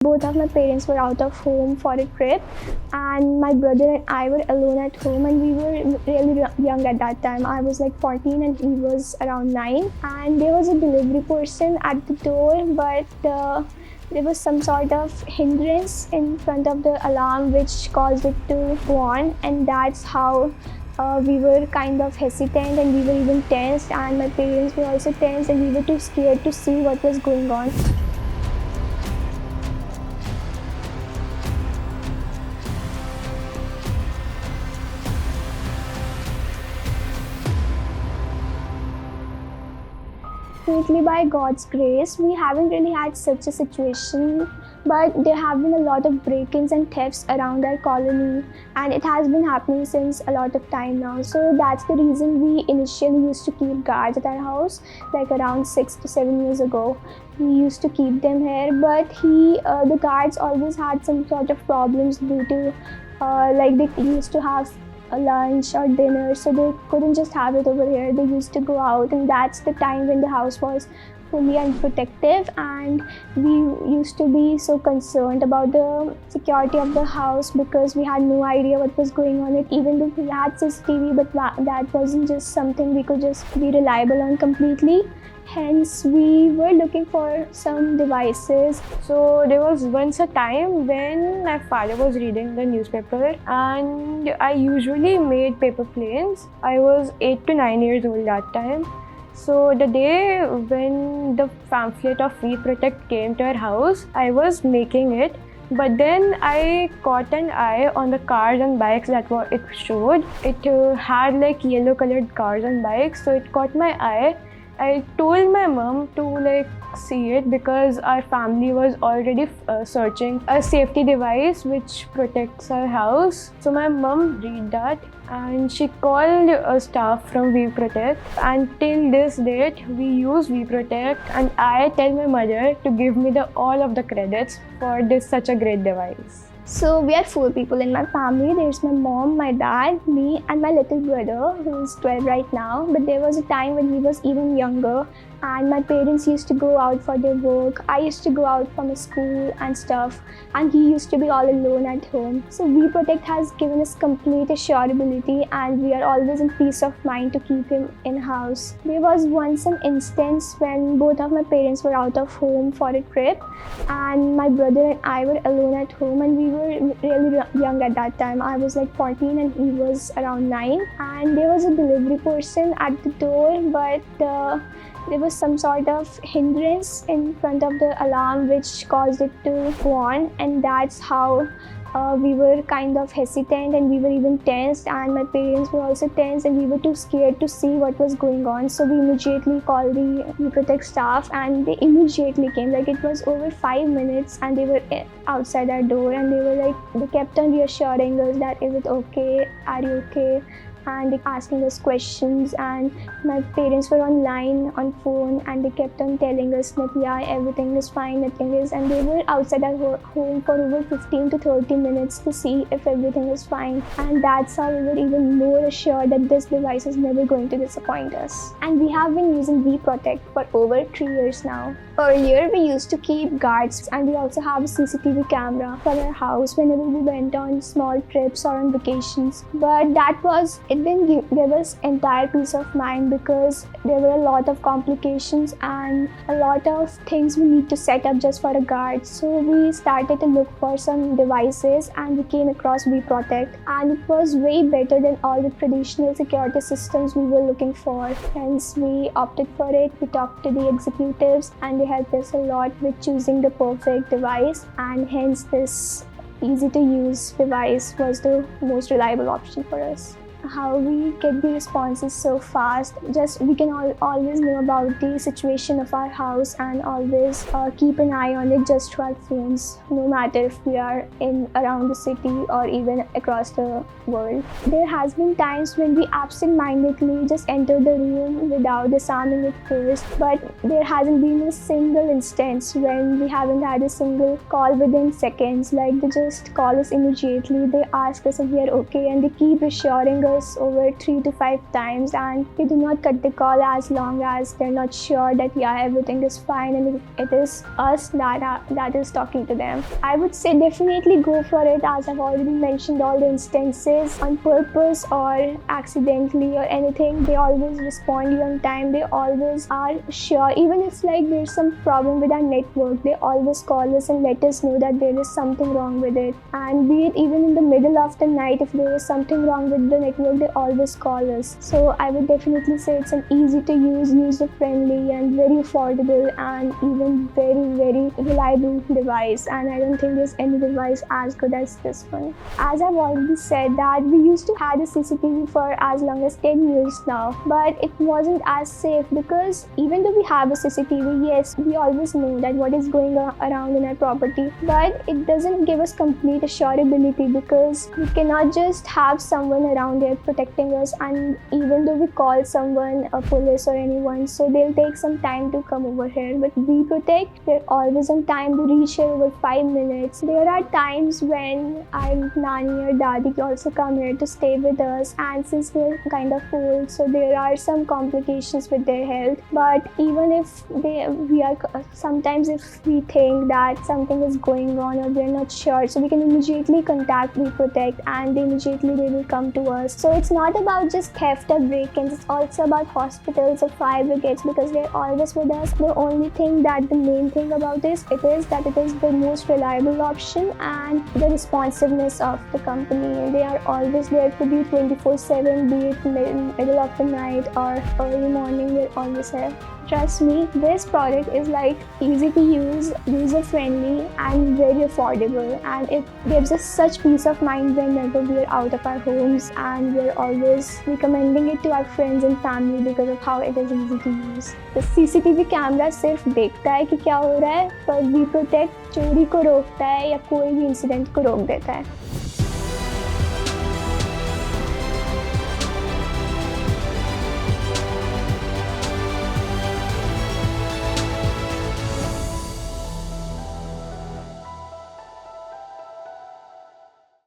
Both of my parents were out of home for a trip, and my brother and I were alone at home, and we were really young at that time. I was like 14 and he was around 9, and there was a delivery person at the door, but there was some sort of hindrance in front of the alarm which caused it to go on, and that's how we were kind of hesitant, and we were even tensed, and my parents were also tense, and we were too scared to see what was going on. Fortunately, by God's grace, we haven't really had such a situation, but there have been a lot of break-ins and thefts around our colony, and it has been happening since a lot of time now. So that's the reason we initially used to keep guards at our house, like around 6 to 7 years ago. We used to keep them here, but the guards always had some sort of problems due to like they used to have a lunch or dinner, so they couldn't just have it over here. They used to go out, and that's the time when the house was fully unprotective, and we used to be so concerned about the security of the house because we had no idea what was going on. Even though we had CCTV, but that wasn't just something we could just be reliable on completely. Hence, we were looking for some devices. So there was once a time when my father was reading the newspaper, and I usually made paper planes. I was 8 to 9 years old that time. So the day when the pamphlet of We Protect came to our house, I was making it. But then I caught an eye on the cars and bikes that it showed. It had like yellow colored cars and bikes, so it caught my eye. I told my mom to see it because our family was already searching a safety device which protects our house. So my mom read that, and she called a staff from We Protect, and till this date we use We Protect, and I tell my mother to give me all of the credits for such a great device. So we are 4 people in my family. There's my mom, my dad, me, and my little brother who is 12 right now. But there was a time when he was even younger, and my parents used to go out for their work. I used to go out from school and stuff, and he used to be all alone at home. So We Protect has given us complete assurability, and we are always in peace of mind to keep him in house. There was once an instance when both of my parents were out of home for a trip, and my brother and I were alone at home, and we were really young at that time. I was like 14 and he was around 9, and there was a delivery person at the door, but there was some sort of hindrance in front of the alarm which caused it to go on, and that's how we were kind of hesitant, and we were even tensed, and my parents were also tense, and we were too scared to see what was going on. So we immediately called the We Protect staff, and they immediately came. Like, it was over 5 minutes, and they were outside our door, and they kept on reassuring us that, is it okay, are you okay, and they asking us questions. And my parents were online on phone, and they kept on telling us that yeah, everything is fine, nothing is, and they were outside our home for over 15 to 30 minutes to see if everything was fine. And that's how we were even more assured that this device is never going to disappoint us. And we have been using We Protect for over 3 years now. Earlier, we used to keep guards, and we also have a CCTV camera for our house whenever we went on small trips or on vacations. But it didn't give us entire peace of mind because there were a lot of complications and a lot of things we need to set up just for a guard. So we started to look for some devices, and we came across We Protect, and it was way better than all the traditional security systems we were looking for. Hence, we opted for it. We talked to the executives, and they helped us a lot with choosing the perfect device, and hence this easy to use device was the most reliable option for us. How we get the responses so fast, just we can always know about the situation of our house, and always keep an eye on it just through our phones, no matter if we are around the city or even across the world. There has been times when we absent-mindedly just enter the room without disarming it first, but there hasn't been a single instance when we haven't had a single call within seconds. Like, they just call us immediately, they ask us if we are okay, and they keep assuring us over 3 to 5 times, and they do not cut the call as long as they're not sure that everything is fine and it is us that is talking to them. I would say definitely go for it, as I've already mentioned all the instances on purpose or accidentally or anything. They always respond you on time. They always are sure, even if there's some problem with our network, they always call us and let us know that there is something wrong with it. And be it even in the middle of the night, if there is something wrong with the network, they always call us. So I would definitely say it's an easy to use, user friendly and very affordable and even very reliable device, and I don't think there's any device as good as this one. As I've already said that we used to have a CCTV for as long as 10 years now, but it wasn't as safe, because even though we have a CCTV, yes, we always know that what is going around in our property, but it doesn't give us complete assurability, because we cannot just have someone around there protecting us, and even though we call someone, a police or anyone, so they'll take some time to come over here, but we protect, they're always on time to reach here over 5 minutes. There are times when our nani or dadi also come here to stay with us, and since we're kind of old, so there are some complications with their health, but even if sometimes if we think that something is going on or we're not sure, so we can immediately contact We Protect, and immediately they will come to us. So it's not about just theft or break-ins, it's also about hospitals or fire brigades, because they're always with us. The only thing that the main thing about this, it is that it is the most reliable option, and the responsiveness of the company. They are always there to be 24/7, be it middle of the night or early morning, they're always here. Trust me, this product is easy to use, user friendly and very affordable, and it gives us such peace of mind whenever we are out of our homes, and we're always recommending it to our friends and family because of how it is easy to use. The CCTV camera सिर्फ देखता है कि क्या हो रहा है, पर We Protect चोरी को रोकता है या कोई भी इंसिडेंट को रोक देता है.